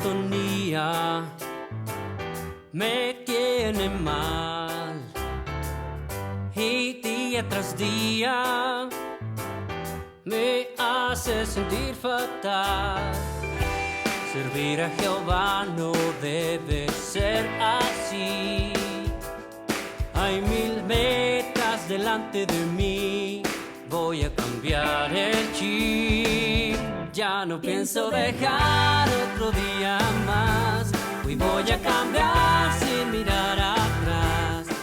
monotonía me tiene mal y día tras día me hace sentir fatal. Servir a Jehová no debe ser así. Hay 1000 metas delante de mí. Voy a cambiar el chip. Ya no pienso dejar otro día más. Hoy voy a cambiar sin mirar atrás.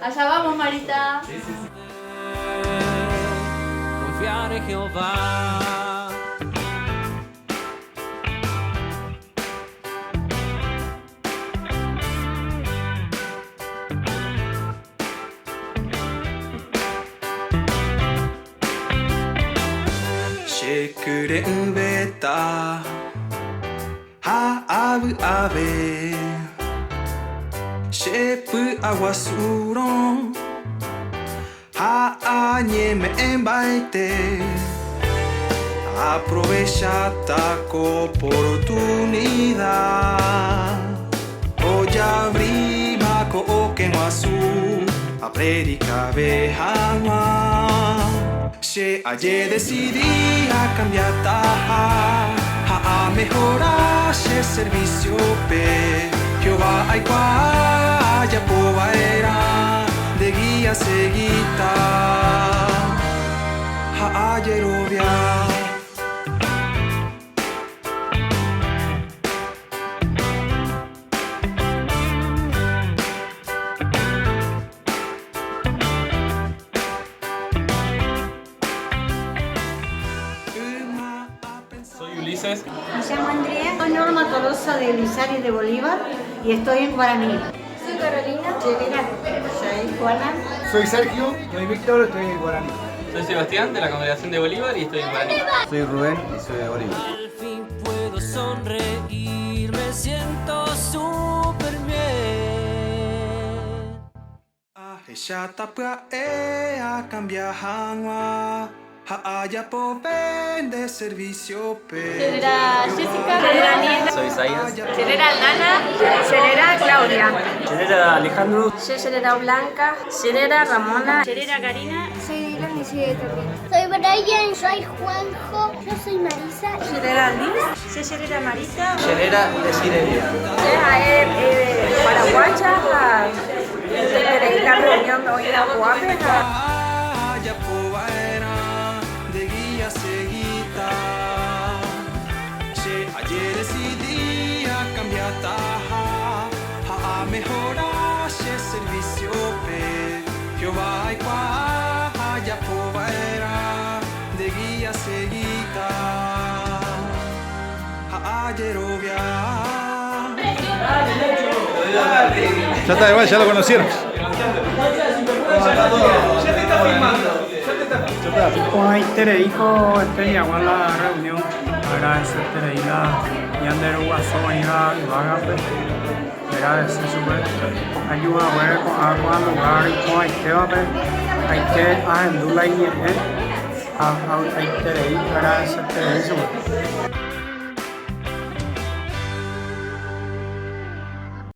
Allá vamos, Marita. Confiar en Jehová. Shekuren beta ha abu abe shepu aguasuron ha añeme embaite. Aprovecha esta oportunidad. Hoy abrima ko que no azul a predicar behama. She ayer decidí a cambiar a mejorar ese servicio pe Jehová hay ya poba era de guía seguita ayer obvia. Soy Ulises. Me llamo Andrea, soy Norma Tolosa de Lizares de Bolívar y estoy en Guaraní. Soy Carolina, Chelera, soy Juana. Soy Sergio, soy Víctor, estoy en Guaraní. Soy Sebastián de la Congregación de Bolívar y estoy en Guaraní. Soy Rubén y soy de Bolívar. Al fin puedo sonreír, me siento súper bien. Ella tapua a cambiar hangwa ya poben de servicio pe. Chelera Jessica. Chelera Nina. Soy Isaías. Chelera Lana. Chelera Claudia. Chelera Alejandro. Chelera Blanca. Chelera Ramona. Chelera Karina. Soy Dylan y soy de Topín. Soy Brian, soy Juanjo, yo soy Marisa. Chelera Lina. Chelera Marita. Chelera de Sirelia. Paraguacha. La reunión de hoy en Aguape. Ya poba era de guía seguita. She ayer decidí a cambiar a mejorar ese servicio pe Jehová hay ya poba era de guía seguita ayer obvia. Ya está, igual, ya lo conocieron. Hoy Tereico este llegó a la reunión. Agradecer Tereila y Ander Guasóiga y Vagape. Agradecer su ayuda a ver con agua, lugar y con Aiteape. Hay que a Endula y a Terei, agradecer Terei.